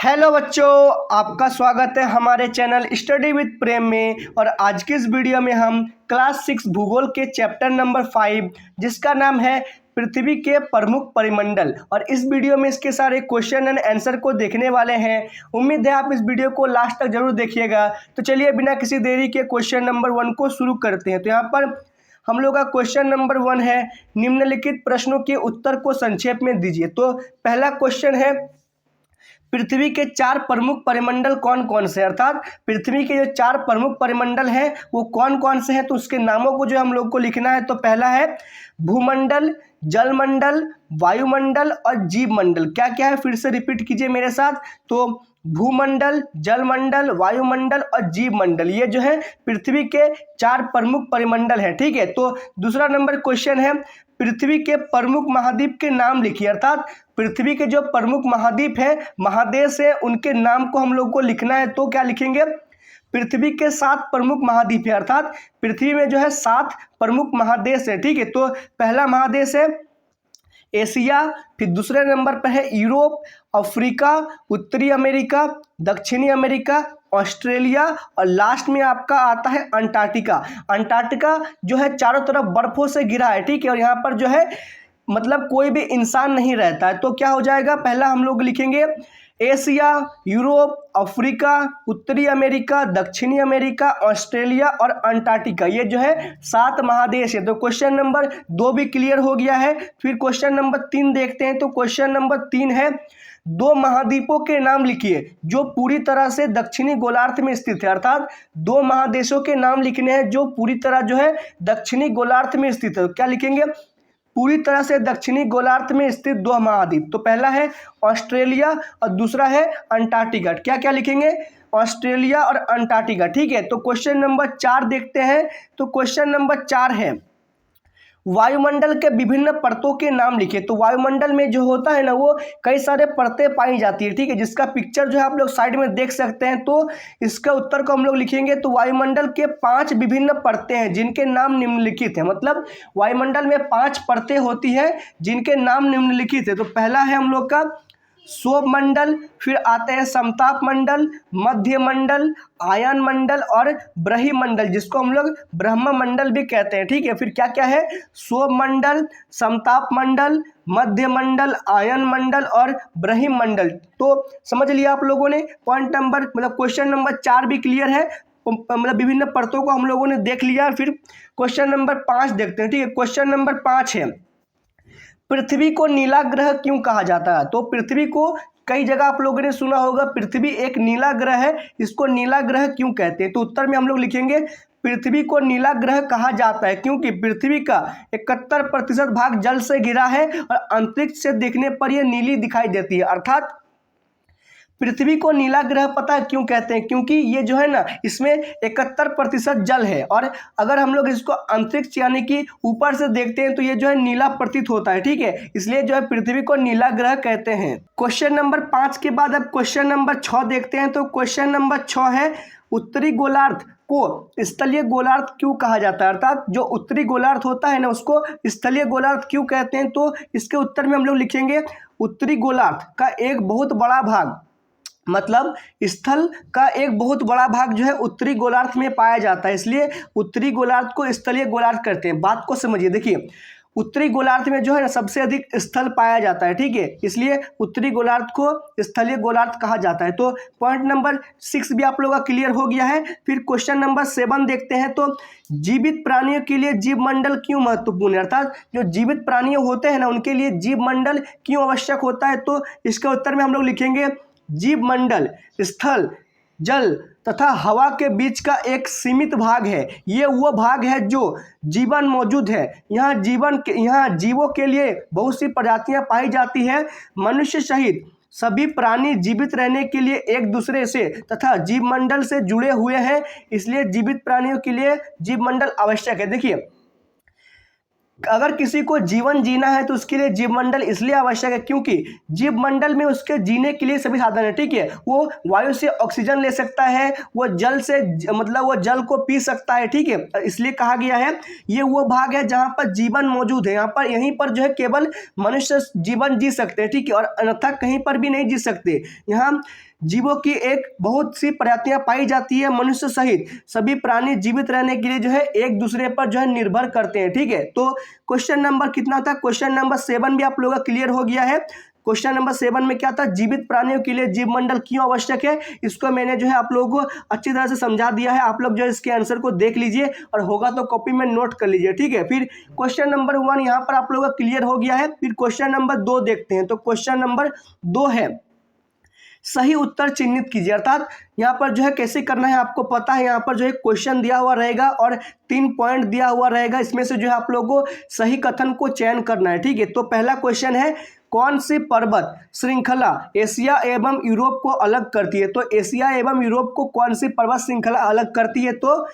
Hello बच्चों, आपका स्वागत है हमारे चैनल स्टडी विद प्रेम में। और आज की इस वीडियो में हम क्लास 6 भूगोल के चैप्टर नंबर 5 जिसका नाम है पृथ्वी के प्रमुख परिमंडल, और इस वीडियो में इसके सारे क्वेश्चन एंड आंसर को देखने वाले हैं। उम्मीद है आप इस वीडियो को लास्ट तक जरूर देखिएगा। तो चलिए बिना किसी देरी के क्वेश्चन नंबर 1 को शुरू करते हैं। तो यहाँ पर हम लोग का क्वेश्चन नंबर 1 है, निम्नलिखित प्रश्नों के उत्तर को संक्षेप में दीजिए। तो पहला क्वेश्चन है, पृथ्वी के 4 प्रमुख परिमंडल कौन कौन से, अर्थात पृथ्वी के जो 4 प्रमुख परिमंडल हैं वो कौन कौन से हैं। तो उसके नामों को जो हम लोग को लिखना है। तो पहला है भूमंडल, जलमंडल, वायुमंडल और जीवमंडल। क्या क्या है, फिर से रिपीट कीजिए मेरे साथ। तो भूमंडल, जलमंडल, वायुमंडल और जीवमंडल, ये जो है पृथ्वी के 4 प्रमुख परिमंडल हैं। ठीक है। तो दूसरा नंबर क्वेश्चन है, पृथ्वी के प्रमुख महाद्वीप के नाम लिखिए, अर्थात पृथ्वी के जो प्रमुख महाद्वीप है, महादेश है, उनके नाम को हम लोग को लिखना है। तो क्या लिखेंगे, पृथ्वी के 7 प्रमुख महाद्वीप है, अर्थात पृथ्वी में जो है 7 प्रमुख महादेश है। ठीक है। तो पहला महादेश है एशिया, फिर दूसरे नंबर पर है यूरोप, अफ्रीका, उत्तरी अमेरिका, दक्षिणी अमेरिका, ऑस्ट्रेलिया और लास्ट में आपका आता है अंटार्कटिका। अंटार्कटिका जो है चारों तरफ बर्फों से घिरा है। ठीक है। और यहाँ पर जो है मतलब कोई भी इंसान नहीं रहता है। तो क्या हो जाएगा, पहला हम लोग लिखेंगे एशिया, यूरोप, अफ्रीका, उत्तरी अमेरिका, दक्षिणी अमेरिका, ऑस्ट्रेलिया और अंटार्कटिका, ये जो है 7 महादेश है। तो क्वेश्चन नंबर 2 भी क्लियर हो गया है। फिर क्वेश्चन नंबर 3 देखते हैं। तो क्वेश्चन नंबर 3 है, 2 महाद्वीपों के नाम लिखिए जो पूरी तरह से दक्षिणी गोलार्ध में स्थित है, अर्थात 2 महादेशों के नाम लिखने हैं जो पूरी तरह जो है दक्षिणी गोलार्ध में स्थित है। तो क्या लिखेंगे, पूरी तरह से दक्षिणी गोलार्ध में स्थित 2 महाद्वीप। तो पहला है ऑस्ट्रेलिया और दूसरा है अंटार्कटिका। क्या क्या लिखेंगे, ऑस्ट्रेलिया और अंटार्कटिका। ठीक है। तो क्वेश्चन नंबर 4 देखते हैं। तो क्वेश्चन नंबर 4 है, वायुमंडल के विभिन्न परतों के नाम लिखे। तो वायुमंडल में जो होता है ना, वो कई सारे परतें पाई जाती है। ठीक है। जिसका पिक्चर जो है आप लोग साइड में देख सकते हैं। तो इसका उत्तर को हम लोग लिखेंगे। तो वायुमंडल के 5 विभिन्न परतें हैं जिनके नाम निम्नलिखित हैं, मतलब वायुमंडल में 5 परतें होती हैं जिनके नाम निम्नलिखित है। तो पहला है हम लोग का शोभ मंडल, फिर आते हैं समताप मंडल, मध्य मंडल, आयन मंडल और ब्रह्मंडल, जिसको हम लोग ब्रह्म मंडल भी कहते हैं। ठीक है। फिर क्या क्या है, शोभ मंडल, समताप मंडल, मध्य मंडल, आयन मंडल और ब्रह्मंडल। तो समझ लिया आप लोगों ने। पॉइंट नंबर मतलब क्वेश्चन नंबर 4 भी क्लियर है, मतलब विभिन्न परतों को हम लोगों ने देख लिया। फिर क्वेश्चन नंबर 5 देखते हैं। ठीक है। क्वेश्चन नंबर 5 है, पृथ्वी को नीला ग्रह क्यों कहा जाता है। तो पृथ्वी को कई जगह आप लोगों ने सुना होगा, पृथ्वी एक नीला ग्रह है, इसको नीला ग्रह क्यों कहते हैं। तो उत्तर में हम लोग लिखेंगे, पृथ्वी को नीला ग्रह कहा जाता है क्योंकि पृथ्वी का 71% भाग जल से घिरा है और अंतरिक्ष से देखने पर यह नीली दिखाई देती है। अर्थात पृथ्वी को नीला ग्रह पता है क्यों कहते हैं, क्योंकि ये जो है ना, इसमें 71% जल है और अगर हम लोग इसको अंतरिक्ष यानी कि ऊपर से देखते हैं तो ये जो है नीला प्रतीत होता है। ठीक है। इसलिए जो है पृथ्वी को नीला ग्रह कहते हैं। क्वेश्चन नंबर 5 के बाद अब क्वेश्चन नंबर 6 देखते हैं। तो क्वेश्चन नंबर 6 है, उत्तरी गोलार्ध को स्थलीय गोलार्ध क्यों कहा जाता है, अर्थात जो उत्तरी गोलार्ध होता है ना उसको स्थलीय गोलार्ध क्यों कहते हैं। तो इसके उत्तर में हम लोग लिखेंगे, उत्तरी गोलार्ध का एक बहुत बड़ा भाग, मतलब स्थल का एक बहुत बड़ा भाग जो है उत्तरी गोलार्ध में पाया जाता है, इसलिए उत्तरी गोलार्ध को स्थलीय गोलार्ध कहते हैं। बात को समझिए, देखिए उत्तरी गोलार्ध में जो है ना सबसे अधिक स्थल पाया जाता है। ठीक है। इसलिए उत्तरी गोलार्ध को स्थलीय गोलार्ध कहा जाता है। तो पॉइंट नंबर 6 भी आप लोगों का क्लियर हो गया है। फिर क्वेश्चन नंबर 7 देखते हैं। तो जीवित प्राणियों के लिए जीवमंडल क्यों महत्वपूर्ण है, अर्थात जो जीवित प्राणी होते हैं ना उनके लिए जीवमंडल क्यों आवश्यक होता है। तो इसके उत्तर में हम लोग लिखेंगे, जीवमंडल स्थल, जल तथा हवा के बीच का एक सीमित भाग है। ये वो भाग है जो जीवन मौजूद है। यहाँ जीवों के लिए बहुत सी प्रजातियां पाई जाती हैं। मनुष्य सहित सभी प्राणी जीवित रहने के लिए एक दूसरे से तथा जीवमंडल से जुड़े हुए हैं, इसलिए जीवित प्राणियों के लिए जीवमंडल आवश्यक है। देखिए अगर किसी को जीवन जीना है तो उसके लिए जीव मंडल इसलिए आवश्यक है क्योंकि जीव मंडल में उसके जीने के लिए सभी साधन है, ठीक है। वो वायु से ऑक्सीजन ले सकता है, वो जल से मतलब वो जल को पी सकता है, ठीक है। इसलिए कहा गया है ये वो भाग है जहाँ पर जीवन मौजूद है, यहाँ पर यहीं पर जो है केवल मनुष्य जीवन जी सकते हैं, ठीक है, और अन्यथा कहीं पर भी नहीं जी सकते। यहाँ जीवों की एक बहुत सी प्रजातियां पाई जाती है, मनुष्य सहित सभी प्राणी जीवित रहने के लिए जो है एक दूसरे पर जो है निर्भर करते हैं, ठीक है। तो क्वेश्चन नंबर कितना था, क्वेश्चन नंबर 7 भी आप लोगों का क्लियर हो गया है। क्वेश्चन नंबर 7 में क्या था, जीवित प्राणियों के लिए जीव मंडल क्यों आवश्यक है, इसको मैंने जो है आप लोगों को अच्छी तरह से समझा दिया है। आप लोग जो है इसके आंसर को देख लीजिए और होगा तो कॉपी में नोट कर लीजिए, ठीक है। फिर क्वेश्चन नंबर 1 यहाँ पर आप लोगों का क्लियर हो गया है। फिर क्वेश्चन नंबर 2 देखते हैं। तो क्वेश्चन नंबर 2 है सही उत्तर चिन्हित कीजिए, अर्थात यहाँ पर जो है कैसे करना है आपको पता है। यहाँ पर जो है क्वेश्चन दिया हुआ रहेगा और 3 पॉइंट दिया हुआ रहेगा, इसमें से जो है आप लोगों को सही कथन को चयन करना है, ठीक है। तो पहला क्वेश्चन है कौन सी पर्वत श्रृंखला एशिया एवं यूरोप को अलग करती है। तो एशिया एवं यूरोप को कौन सी पर्वत श्रृंखला अलग करती है, तो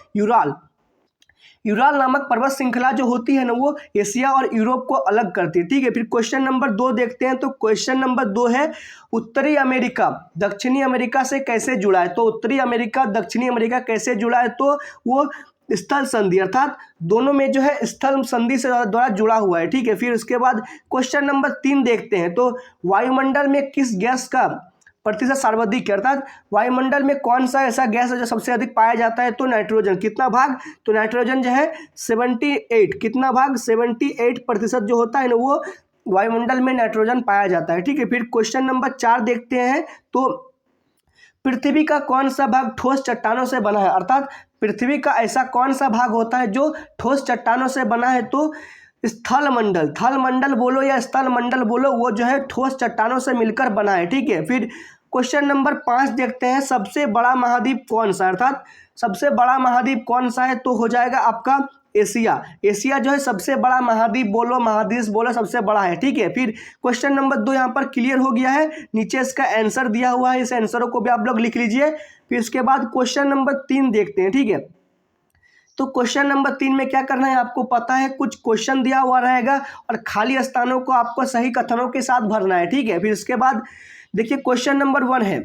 यूराल नामक पर्वत श्रृंखला जो होती है ना वो एशिया और यूरोप को अलग करती है, ठीक है। फिर क्वेश्चन नंबर 2 देखते हैं। तो क्वेश्चन नंबर 2 है उत्तरी अमेरिका दक्षिणी अमेरिका से कैसे जुड़ा है। तो उत्तरी अमेरिका दक्षिणी अमेरिका कैसे जुड़ा है, तो वो स्थल संधि अर्थात दोनों में जो है स्थल संधि से द्वारा जुड़ा हुआ है, ठीक है। फिर उसके बाद क्वेश्चन नंबर 3 देखते हैं। तो वायुमंडल में किस गैस का प्रतिशत सर्वाधिक है, अर्थात वायुमंडल में कौन सा ऐसा गैस है जो सबसे अधिक पाया जाता है, तो नाइट्रोजन। कितना भाग, तो नाइट्रोजन जो है 78, कितना भाग 78% जो होता है ना वो वायुमंडल में नाइट्रोजन पाया जाता है, ठीक है। फिर क्वेश्चन नंबर 4 देखते हैं। तो पृथ्वी का कौन सा भाग ठोस चट्टानों से बना है, अर्थात पृथ्वी का ऐसा कौन सा भाग होता है जो ठोस चट्टानों से बना है, तो स्थल मंडल, थल मंडल बोलो या स्थल मंडल बोलो, वो जो है ठोस चट्टानों से मिलकर बना है, ठीक है। फिर क्वेश्चन नंबर 5 देखते हैं। सबसे बड़ा महाद्वीप कौन सा, अर्थात सबसे बड़ा महाद्वीप कौन सा है, तो हो जाएगा आपका एशिया। एशिया जो है सबसे बड़ा महाद्वीप बोलो महादेश बोलो सबसे बड़ा है, ठीक है। फिर क्वेश्चन नंबर 2 यहाँ पर क्लियर हो गया है, नीचे इसका आंसर दिया हुआ है, इस आंसरों को भी आप लोग लिख लीजिए। फिर उसके बाद क्वेश्चन नंबर 3 देखते हैं, ठीक है। तो क्वेश्चन नंबर 3 में क्या करना है आपको पता है, कुछ क्वेश्चन दिया हुआ रहेगा और खाली स्थानों को आपको सही कथनों के साथ भरना है, ठीक है। फिर उसके बाद देखिए क्वेश्चन नंबर 1 है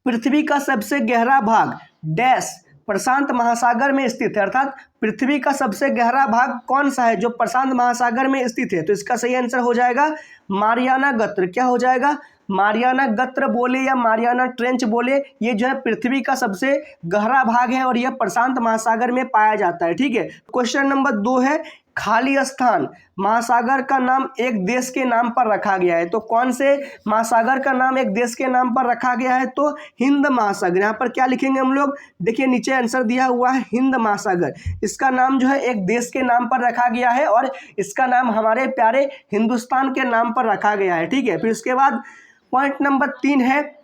पृथ्वी का सबसे गहरा भाग डैश प्रशांत महासागर में स्थित है, अर्थात पृथ्वी का सबसे गहरा भाग कौन सा है जो प्रशांत महासागर में स्थित है। तो इसका सही आंसर हो जाएगा मारियाना गत्र। क्या हो जाएगा, मारियाना गत्र बोले या मारियाना ट्रेंच बोले, ये जो है पृथ्वी का सबसे गहरा भाग है और यह प्रशांत महासागर में पाया जाता है, ठीक है। क्वेश्चन नंबर 2 है खाली स्थान महासागर का नाम एक देश के नाम पर रखा गया है। तो कौन से महासागर का नाम एक देश के नाम पर रखा गया है, तो हिंद महासागर। यहाँ पर क्या लिखेंगे हम लोग, देखिए नीचे आंसर दिया हुआ है हिंद महासागर। इसका नाम जो है एक देश के नाम पर रखा गया है और इसका नाम हमारे प्यारे हिंदुस्तान के नाम पर रखा गया है, ठीक है। फिर उसके बाद पॉइंट नंबर 3 है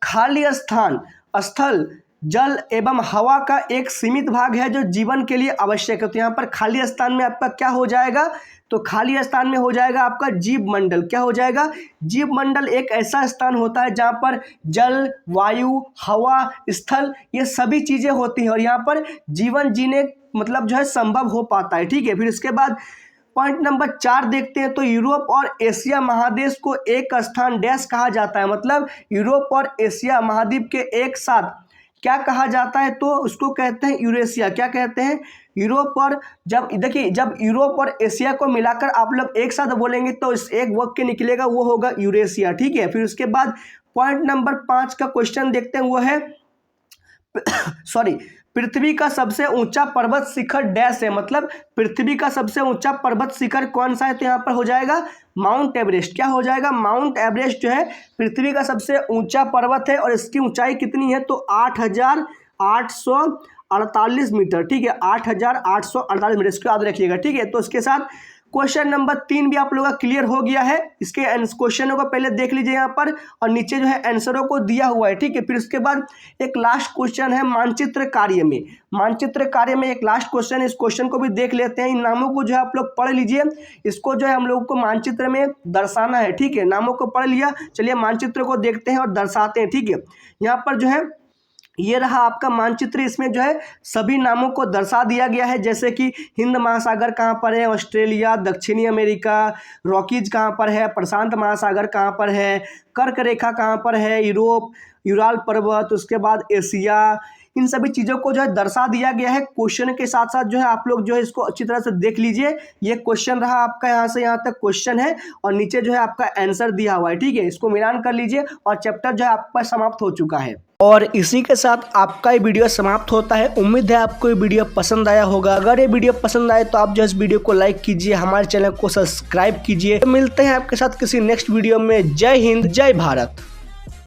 खाली स्थान स्थल जल एवं हवा का एक सीमित भाग है जो जीवन के लिए आवश्यक है। तो यहाँ पर खाली स्थान में आपका क्या हो जाएगा, तो खाली स्थान में हो जाएगा आपका जीव मंडल। क्या हो जाएगा, जीव मंडल एक ऐसा स्थान होता है जहाँ पर जल वायु हवा स्थल ये सभी चीज़ें होती हैं और यहाँ पर जीवन जीने मतलब जो है संभव हो पाता है, ठीक है। फिर इसके बाद पॉइंट नंबर 4 देखते हैं। तो यूरोप और एशिया महादेश को एक स्थान डैश कहा जाता है, मतलब यूरोप और एशिया महाद्वीप के एक साथ क्या कहा जाता है, तो उसको कहते हैं यूरेशिया। क्या कहते हैं, यूरोप और जब देखिए जब यूरोप और एशिया को मिलाकर आप लोग एक साथ बोलेंगे तो इस एक वाक्य निकलेगा वो होगा यूरेशिया, ठीक है। फिर उसके बाद पॉइंट नंबर 5 का क्वेश्चन देखते हैं, वो है पृथ्वी का सबसे ऊंचा पर्वत शिखर डैश है, मतलब पृथ्वी का सबसे ऊंचा पर्वत शिखर कौन सा है, तो यहाँ पर हो जाएगा माउंट एवरेस्ट। क्या हो जाएगा, माउंट एवरेस्ट जो है पृथ्वी का सबसे ऊंचा पर्वत है और इसकी ऊंचाई कितनी है, तो 8,848 मीटर, ठीक है। 8,848 मीटर, इसको याद रखिएगा, ठीक है। तो इसके साथ क्वेश्चन नंबर 3 भी आप लोगों का क्लियर हो गया है। इसके क्वेश्चनों को पहले देख लीजिए यहाँ पर और नीचे जो है आंसरों को दिया हुआ है, ठीक है। फिर उसके बाद एक लास्ट क्वेश्चन है मानचित्र कार्य में। मानचित्र कार्य में एक लास्ट क्वेश्चन है, इस क्वेश्चन को भी देख लेते हैं। इन नामों को जो है आप लोग पढ़ लीजिए, इसको जो है हम लोग को मानचित्र में दर्शाना है, ठीक है। नामों को पढ़ लिया, चलिए मानचित्र को देखते हैं और दर्शाते हैं, ठीक है। यहाँ पर जो है ये रहा आपका मानचित्र। इसमें जो है सभी नामों को दर्शा दिया गया है, जैसे कि हिंद महासागर कहाँ पर है, ऑस्ट्रेलिया, दक्षिणी अमेरिका, रॉकीज कहाँ पर है, प्रशांत महासागर कहाँ पर है, कर्क रेखा कहाँ पर है, यूरोप, यूराल पर्वत, उसके बाद एशिया, इन सभी चीज़ों को जो है दर्शा दिया गया है। क्वेश्चन के साथ साथ जो है आप लोग जो है इसको अच्छी तरह से देख लीजिए। ये क्वेश्चन रहा आपका, यहाँ से यहाँ तक क्वेश्चन है और नीचे जो है आपका आंसर दिया हुआ है, ठीक है। इसको मिलान कर लीजिए और चैप्टर जो है आपका समाप्त हो चुका है। और इसी के साथ आपका ये वीडियो समाप्त होता है। उम्मीद है आपको ये वीडियो पसंद आया होगा। अगर ये वीडियो पसंद आए तो आप जो इस वीडियो को लाइक कीजिए, हमारे चैनल को सब्सक्राइब कीजिए। तो मिलते हैं आपके साथ किसी नेक्स्ट वीडियो में। जय हिंद, जय भारत।